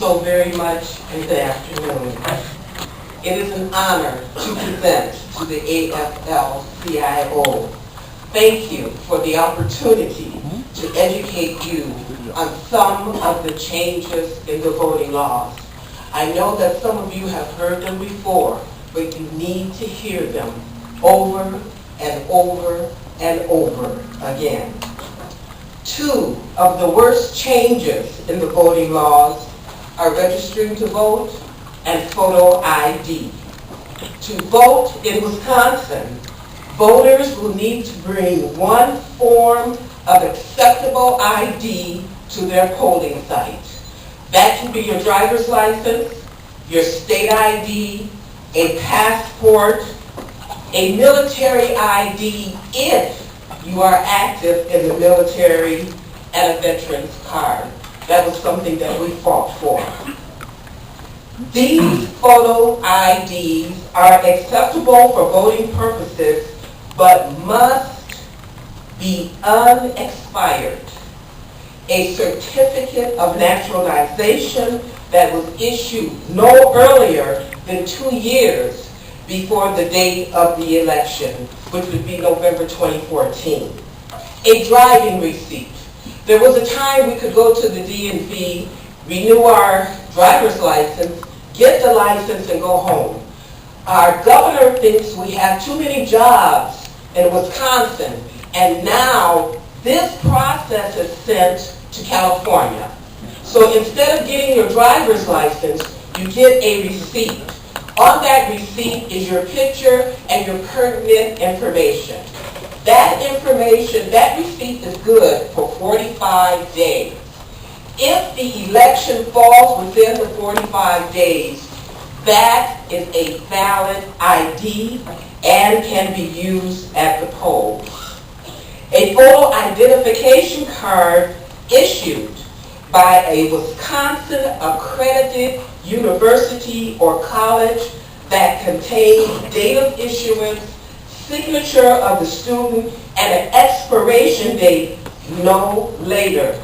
so very much in the afternoon. It is an honor to present to the AFL-CIO. Thank you for the opportunity to educate you on some of the changes in the voting laws. I know that some of you have heard them before, but you need to hear them over and over and over again. Two of the worst changes in the voting laws are registering to vote and photo ID. To vote in Wisconsin, voters will need to bring one form of acceptable ID to their polling site. That can be your driver's license, your state ID, a passport, a military ID if you are active in the military, and a veteran's card. That was something that we fought for. These photo IDs are acceptable for voting purposes, but must be unexpired. A certificate of naturalization that was issued no earlier than 2 years before the date of the election, which would be November 2014. A driving receipt. There was a time we could go to the DMV, renew our driver's license, get the license, and go home. Our governor thinks we have too many jobs in Wisconsin, and now this process is sent to California. So instead of getting your driver's license, you get a receipt. On that receipt is your picture and your pertinent information. That information, that receipt is good for 45 days. If the election falls within the 45 days, that is a valid ID and can be used at the polls. A photo identification card issued by a Wisconsin accredited university or college that contains date of issuance, signature of the student, and an expiration date no later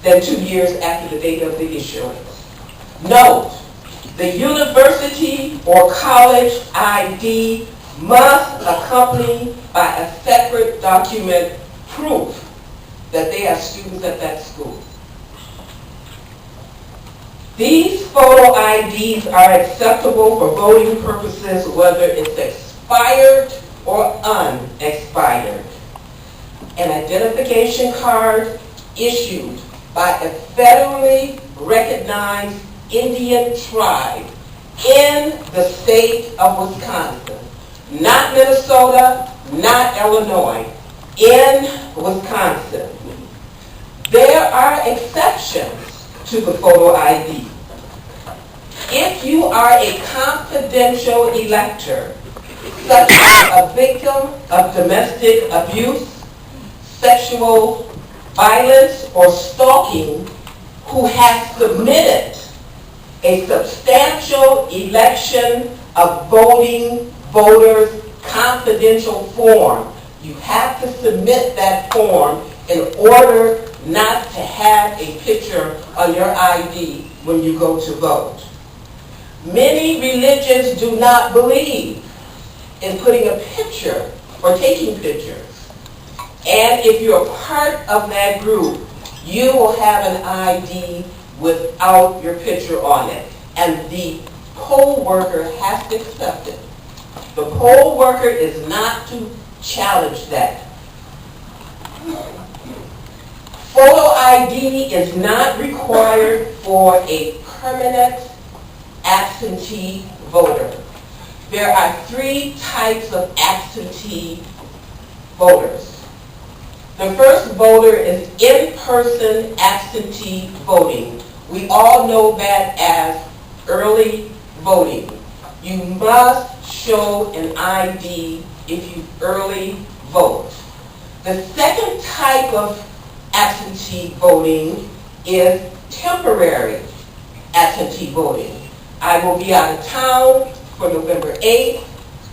than 2 years after the date of the issuance. Note, the university or college ID must accompany by a separate document proof that they are students at that school. These photo IDs are acceptable for voting purposes whether it's expired or unexpired. An identification card issued by a federally recognized Indian tribe in the state of Wisconsin, not Minnesota, not Illinois, in Wisconsin. There are exceptions to the photo ID. If you are a confidential elector, such as a victim of domestic abuse, sexual violence, or stalking, who has submitted a substantial election of voting voters confidential form, you have to submit that form in order not to have a picture on your ID when you go to vote. Many religions do not believe in putting a picture or taking pictures. And if you're part of that group, you will have an ID without your picture on it. And the poll worker has to accept it. The poll worker is not to challenge that. Photo ID is not required for a permanent absentee voter. There are 3 types of absentee voters. The first voter is in-person absentee voting. We all know that as early voting. You must show an ID if you early vote. The second type of absentee voting is temporary absentee voting. I will be out of town for November 8th.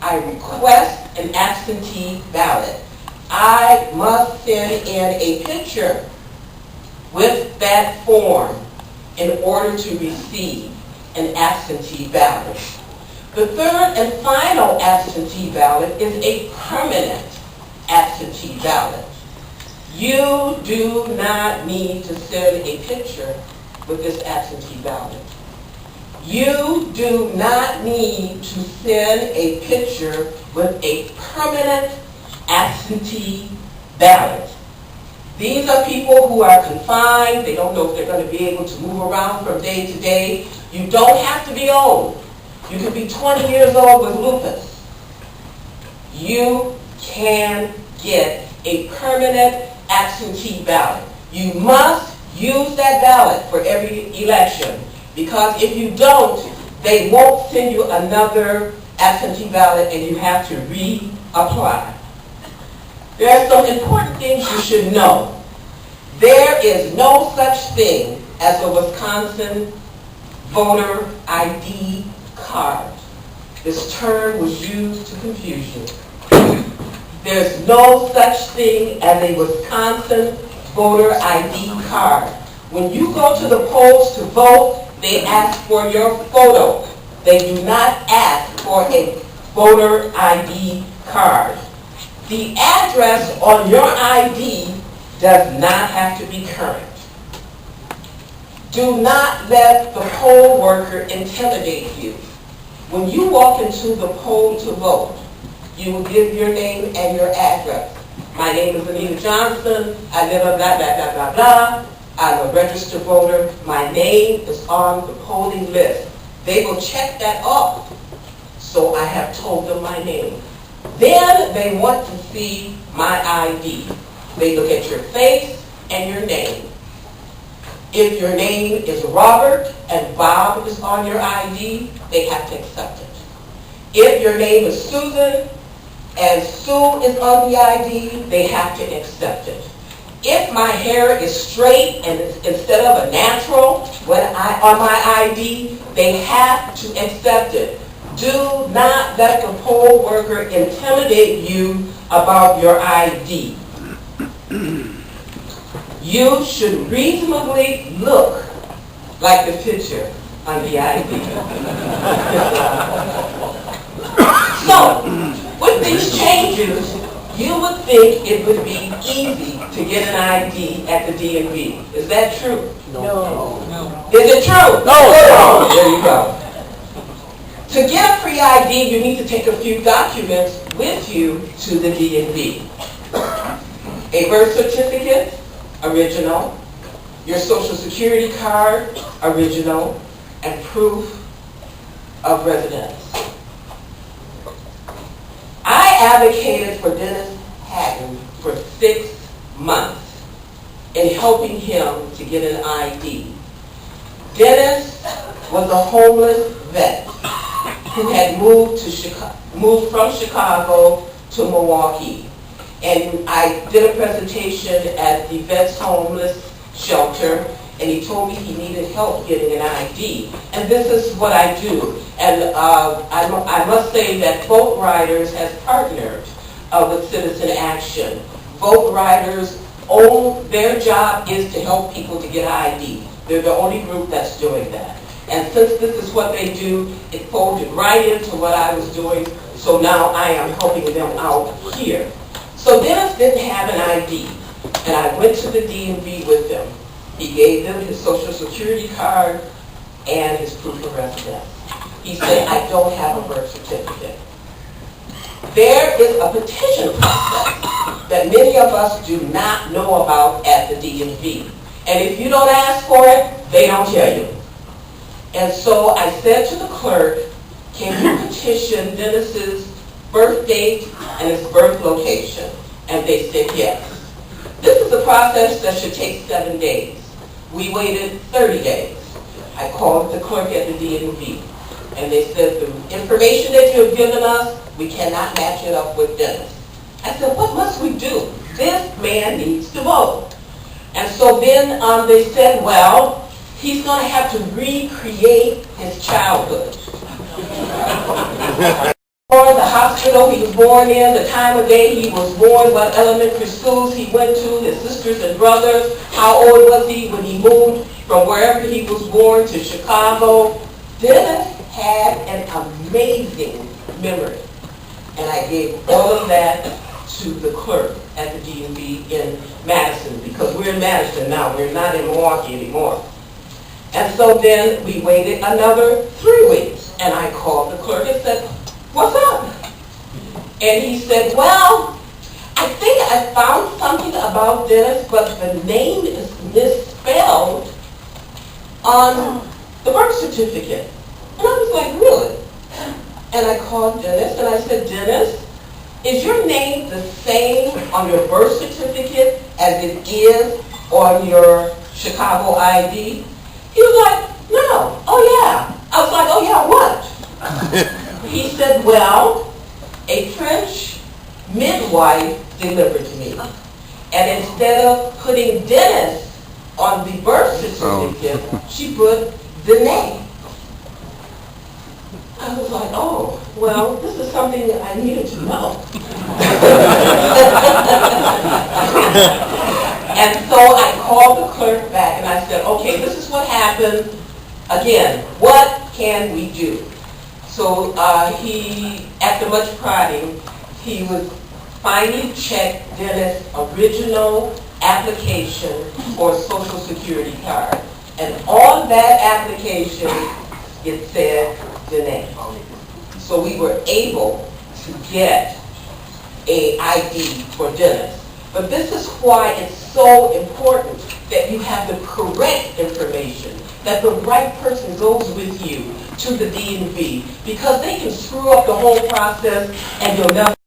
I request an absentee ballot. I must send in a picture with that form in order to receive an absentee ballot. The third and final absentee ballot is a permanent absentee ballot. You do not need to send a picture with this absentee ballot. You do not need to send a picture with a permanent absentee ballot. These are people who are confined. They don't know if they're going to be able to move around from day to day. You don't have to be old. You can be 20 years old with lupus. You can get a permanent absentee ballot. You must use that ballot for every election, because if you don't, they won't send you another absentee ballot and you have to reapply. There are some important things you should know. There is no such thing as a Wisconsin voter ID card. This term was used to confuse you. There's no such thing as a Wisconsin voter ID card. When you go to the polls to vote, they ask for your photo. They do not ask for a voter ID card. The address on your ID does not have to be current. Do not let the poll worker intimidate you. When you walk into the poll to vote, you will give your name and your address. My name is Anita Johnson. I live on blah, blah, blah, blah, blah. I'm a registered voter. My name is on the polling list. They will check that off. So I have told them my name. Then they want to see my ID. They look at your face and your name. If your name is Robert and Bob is on your ID, they have to accept it. If your name is Susan and Sue is on the ID, they have to accept it. If my hair is straight and instead of a natural on my ID, they have to accept it. Do not let the poll worker intimidate you about your ID. You should reasonably look like the picture on the ID. So, with these changes, you would think it would be easy to get an ID at the DMV. Is that true? No. Is it true? No. There you go. To get a free ID, you need to take a few documents with you to the DMV. A birth certificate, original. Your social security card, original. And proof of residence. I advocated for Dennis Hatton for 6 months in helping him to get an ID. Dennis was a homeless vet who had moved from Chicago to Milwaukee. And I did a presentation at the Vets Homeless Shelter, and he told me he needed help getting an ID. And this is what I do. And I must say that Vote Riders has partnered with Citizen Action. Vote Riders, their job is to help people to get an ID. They're the only group that's doing that. And since this is what they do, it folded right into what I was doing, so now I am helping them out here. So Dennis didn't have an ID, and I went to the DMV with him. He gave them his social security card and his proof of residence. He said, I don't have a birth certificate. There is a petition process that many of us do not know about at the DMV. And if you don't ask for it, they don't tell you. And so I said to the clerk, can you petition Dennis's birth date and his birth location? And they said yes. This is a process that should take 7 days. We waited 30 days. I called the clerk at the DMV, and they said, the information that you have given us, we cannot match it up with Dennis. I said, what must we do? This man needs to vote. And so then they said, well, he's going to have to recreate his childhood. The hospital he was born in, the time of day he was born, what elementary schools he went to, his sisters and brothers, how old was he when he moved from wherever he was born to Chicago. Dennis had an amazing memory. And I gave all of that to the clerk at the DMV in Madison, because we're in Madison now, we're not in Milwaukee anymore. And so then we waited another 3 weeks, and I called the clerk and said, "What's up?" And he said, "Well, I think I found something about Dennis, but the name is misspelled on the birth certificate." And I was like, "Really?" And I called Dennis and I said, "Dennis, is your name the same on your birth certificate as it is on your Chicago ID?" He was like, "No." "Oh yeah." I was like, "Oh yeah, what?" He said, "Well, a French midwife delivered me. And instead of putting Dennis on the birth certificate, she put the name." I was like, "Oh, well, this is something that I needed to know." And so I called the clerk back and I said, "Okay, this is what happened. Again, what can we do?" So he, after much prodding, he would finally check Dennis' original application for a Social Security card. And on that application, it said the name. So we were able to get a ID for Dennis. But this is why it's so important that you have the correct information, that the right person goes with you to the DMV, because they can screw up the whole process and you'll never